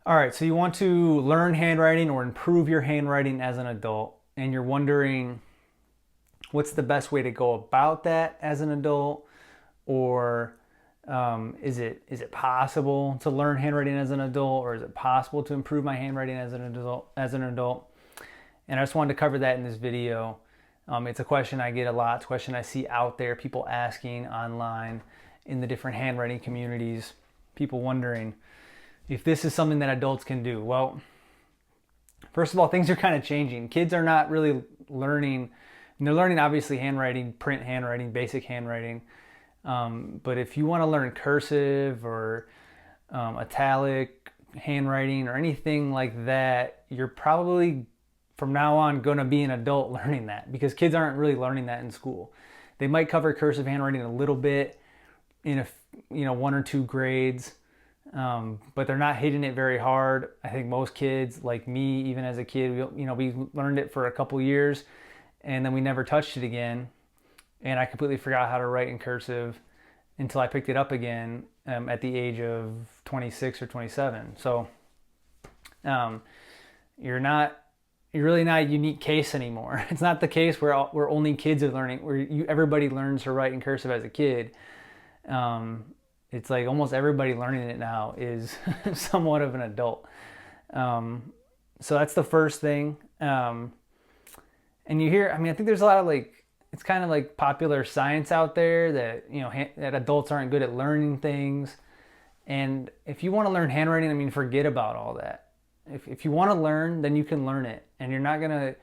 All right, so you want to learn handwriting or improve your handwriting as an adult, and you're wondering what's the best way to go about that as an adult, or is it possible to learn handwriting as an adult, or is it possible to improve my handwriting as an adult? And I just wanted to cover that in this video. It's a question I get a lot. It's a question I see out there, people asking online in the different handwriting communities, people wondering if this is something that adults can do. Well, first of all, things are kind of changing. Kids are not really learning. They're learning obviously handwriting, print handwriting, basic handwriting. But if you want to learn cursive or italic handwriting or anything like that, you're probably from now on going to be an adult learning that, because kids aren't really learning that in school. They might cover cursive handwriting a little bit in one or two grades, but they're not hitting it very hard. I think most kids, like me, even as a kid, we learned it for a couple years, and then we never touched it again. And I completely forgot how to write in cursive until I picked it up again at the age of 26 or 27. So you're really not a unique case anymore. It's not the case where only kids are learning, where everybody learns to write in cursive as a kid. It's like almost everybody learning it now is somewhat of an adult. So that's the first thing. And you hear, I think there's a lot of it's kind of like popular science out there that, that adults aren't good at learning things. And if you want to learn handwriting, forget about all that. If you want to learn, then you can learn it. And you're not going to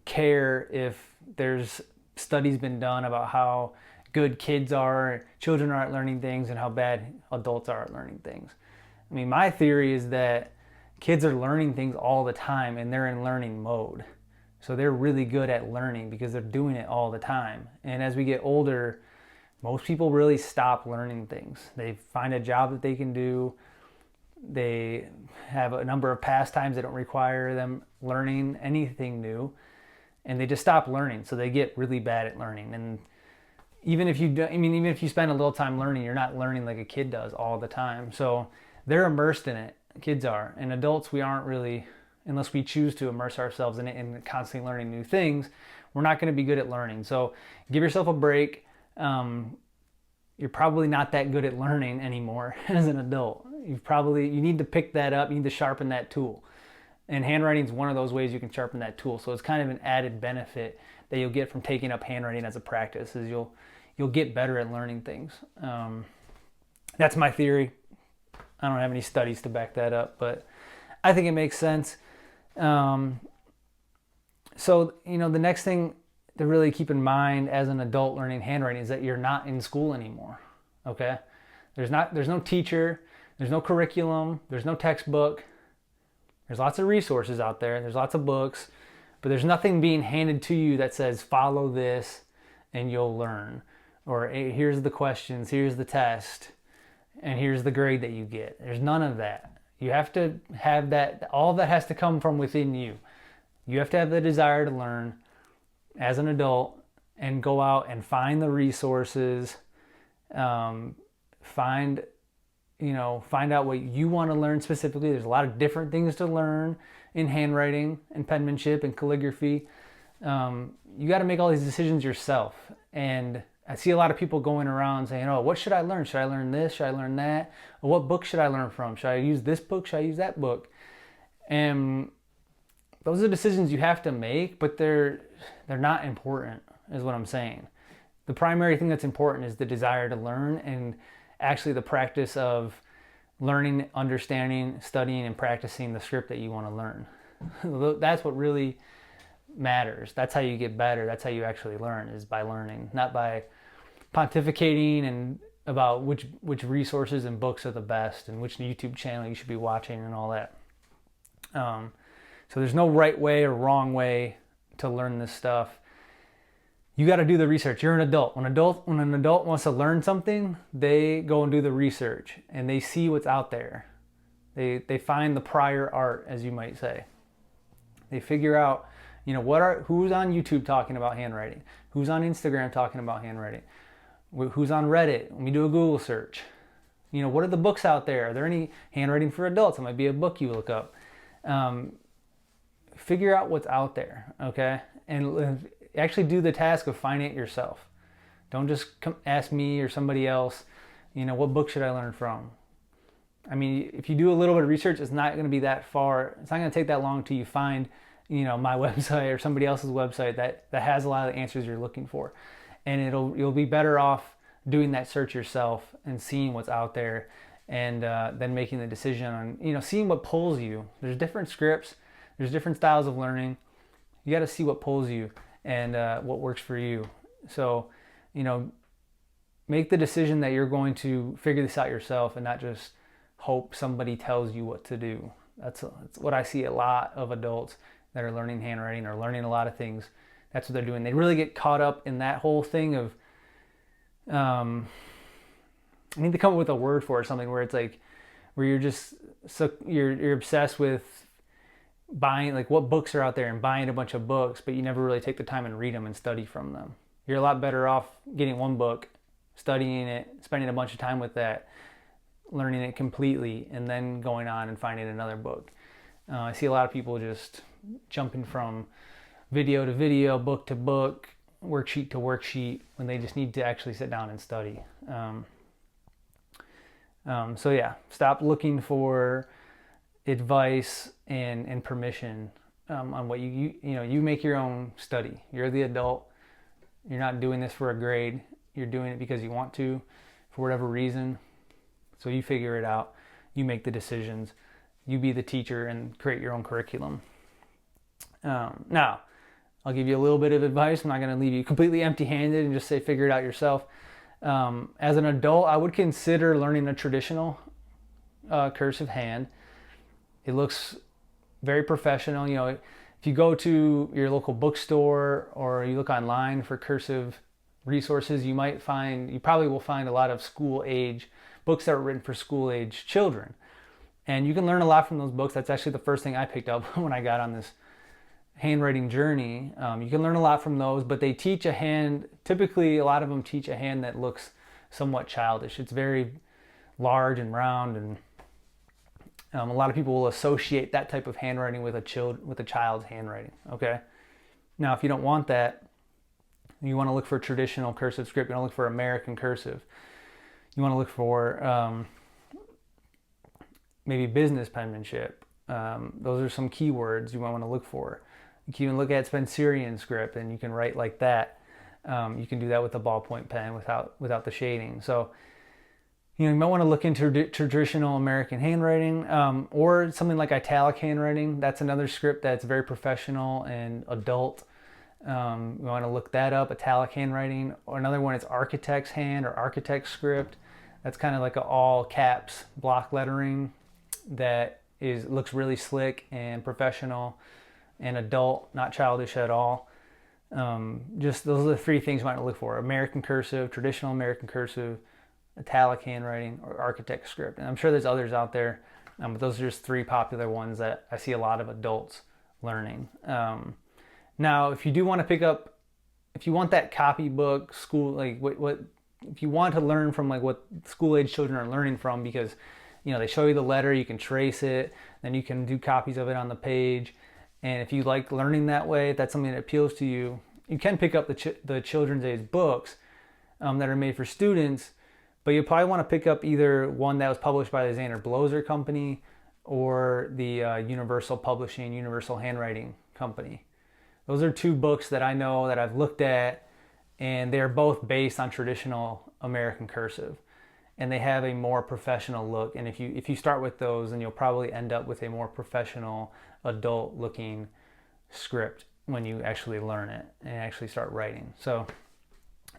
care if there's studies been done about how good children are at learning things, and how bad adults are at learning things. My theory is that kids are learning things all the time, and they're in learning mode. So they're really good at learning because they're doing it all the time. And as we get older, most people really stop learning things. They find a job that they can do. They have a number of pastimes that don't require them learning anything new, and they just stop learning. So they get really bad at learning. And even if you spend a little time learning, you're not learning like a kid does all the time. So they're immersed in it. Kids are. And adults, we aren't really, unless we choose to immerse ourselves in it and constantly learning new things, we're not going to be good at learning. So give yourself a break. You're probably not that good at learning anymore as an adult. You need to pick that up. You need to sharpen that tool. And handwriting is one of those ways you can sharpen that tool. So it's kind of an added benefit that you'll get from taking up handwriting as a practice, is you'll get better at learning things. That's my theory. I don't have any studies to back that up, but I think it makes sense. So the next thing to really keep in mind as an adult learning handwriting is that you're not in school anymore. Okay? There's no teacher, there's no curriculum, there's no textbook. There's lots of resources out there, there's lots of books, but there's nothing being handed to you that says follow this and you'll learn. Or hey, here's the questions, here's the test, and here's the grade that you get. There's none of that. You have to have that. All that has to come from within you. You have to have the desire to learn as an adult and go out and find the resources, find out what you want to learn specifically. There's a lot of different things to learn in handwriting and penmanship and calligraphy. You got to make all these decisions yourself. And I see a lot of people going around saying, oh, what should I learn? Should I learn this? Should I learn that? Or what book should I learn from? Should I use this book? Should I use that book? And those are decisions you have to make, but they're not important, is what I'm saying. The primary thing that's important is the desire to learn, and actually the practice of learning, understanding, studying, and practicing the script that you want to learn. That's what really matters. That's how you get better. That's how you actually learn, is by learning, not by pontificating and about which resources and books are the best and which YouTube channel you should be watching and all that. So there's no right way or wrong way to learn this stuff. You got to do the research. You're an adult. When an adult wants to learn something, they go and do the research and they see what's out there. They find the prior art, as you might say. They figure out, who's on YouTube talking about handwriting, who's on Instagram talking about handwriting, who's on Reddit. Let me do a Google search. What are the books out there? Are there any handwriting for adults? It might be a book you look up. Figure out what's out there, okay? And actually do the task of finding it yourself. Don't just ask me or somebody else, what book should I learn from? I mean, if you do a little bit of research, it's not going to be that far. It's not going to take that long till you find, my website or somebody else's website that has a lot of the answers you're looking for. And you'll be better off doing that search yourself and seeing what's out there, and then making the decision on, seeing what pulls you. There's different scripts, there's different styles of learning. You got to see what pulls you and what works for you. So, make the decision that you're going to figure this out yourself and not just hope somebody tells you what to do. That's what I see a lot of adults that are learning handwriting or learning a lot of things. That's what they're doing. They really get caught up in that whole thing of, I need to come up with a word for it, something where it's like, where you're just, so you're obsessed with buying, like what books are out there and buying a bunch of books, but you never really take the time and read them and study from them. You're a lot better off getting one book, studying it, spending a bunch of time with that, learning it completely, and then going on and finding another book. I see a lot of people just jumping from video to video, book to book, worksheet to worksheet, when they just need to actually sit down and study. So yeah, stop looking for advice and permission on what you make your own study. You're the adult. You're not doing this for a grade. You're doing it because you want to, for whatever reason. So you figure it out. You make the decisions. You be the teacher and create your own curriculum. Now, I'll give you a little bit of advice. I'm not going to leave you completely empty-handed and just say figure it out yourself. As an adult, I would consider learning a traditional cursive hand. It looks very professional. If you go to your local bookstore or you look online for cursive resources, you probably will find a lot of school age books that are written for school age children. And you can learn a lot from those books. That's actually the first thing I picked up when I got on this handwriting journey. You can learn a lot from those, but they teach a hand, typically a lot of them teach a hand that looks somewhat childish. It's very large and round, and a lot of people will associate that type of handwriting with a child's handwriting. Okay. Now, if you don't want that, you want to look for traditional cursive script. You want to look for American cursive. You want to look for maybe business penmanship. Those are some keywords you might want to look for. You can even look at Spencerian script, and you can write like that. You can do that with a ballpoint pen without the shading. So, you might want to look into traditional American handwriting, or something like italic handwriting. That's another script that's very professional and adult. You want to look that up, italic handwriting. Or another one is architect's hand or architect script. That's kind of like an all caps block lettering that looks really slick and professional and adult, not childish at all. Just those are the three things you might look for: American cursive, traditional American cursive, italic handwriting, or architect script. And I'm sure there's others out there, but those are just three popular ones that I see a lot of adults learning. Now, if you do want to if you want that copybook school, like what if you want to learn from like what school age children are learning from, because they show you the letter, you can trace it, then you can do copies of it on the page. And if you like learning that way, if that's something that appeals to you, you can pick up the children's age books that are made for students, but you probably want to pick up either one that was published by the Xander Bloser Company or the Universal Publishing, Universal Handwriting Company. Those are two books that I know that I've looked at, and they're both based on traditional American cursive, and they have a more professional look. And if you start with those, then you'll probably end up with a more professional, adult-looking script when you actually learn it and actually start writing. So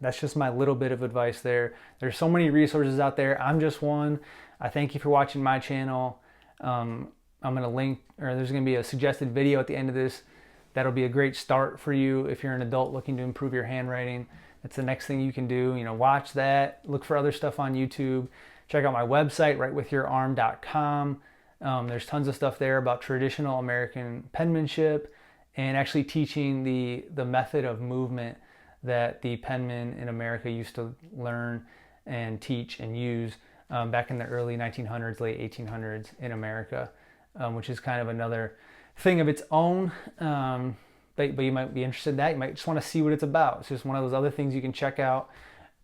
that's just my little bit of advice there. There's so many resources out there. I'm just one. I thank you for watching my channel. I'm going to link, or there's going to be a suggested video at the end of this. That'll be a great start for you if you're an adult looking to improve your handwriting. That's the next thing you can do. Watch that. Look for other stuff on YouTube. Check out my website, writewithyourarm.com. There's tons of stuff there about traditional American penmanship and actually teaching the method of movement that the penmen in America used to learn and teach and use back in the early 1900s, late 1800s in America, which is kind of another thing of its own. But you might be interested in that. You might just want to see what it's about. It's just one of those other things you can check out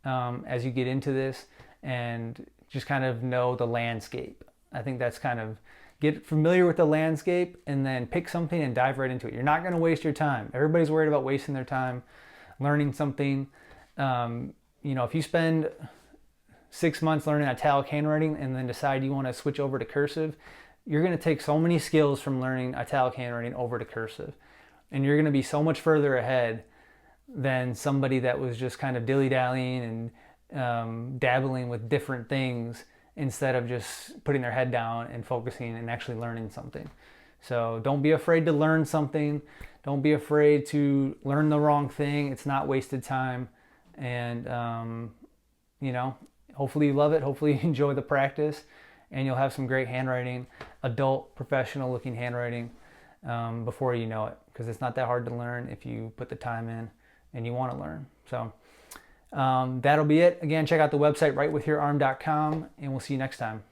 as you get into this and just kind of know the landscape. I think that's kind of get familiar with the landscape and then pick something and dive right into it. You're not going to waste your time. Everybody's worried about wasting their time learning something. If you spend 6 months learning italic handwriting and then decide you want to switch over to cursive, you're going to take so many skills from learning italic handwriting over to cursive. And you're going to be so much further ahead than somebody that was just kind of dilly-dallying and dabbling with different things instead of just putting their head down and focusing and actually learning something. So don't be afraid to learn something. Don't be afraid to learn the wrong thing. It's not wasted time. And, hopefully you love it. Hopefully you enjoy the practice and you'll have some great handwriting, adult, professional looking handwriting before you know it. Because it's not that hard to learn if you put the time in and you want to learn. So that'll be it. Again, check out the website writewithyourarm.com and we'll see you next time.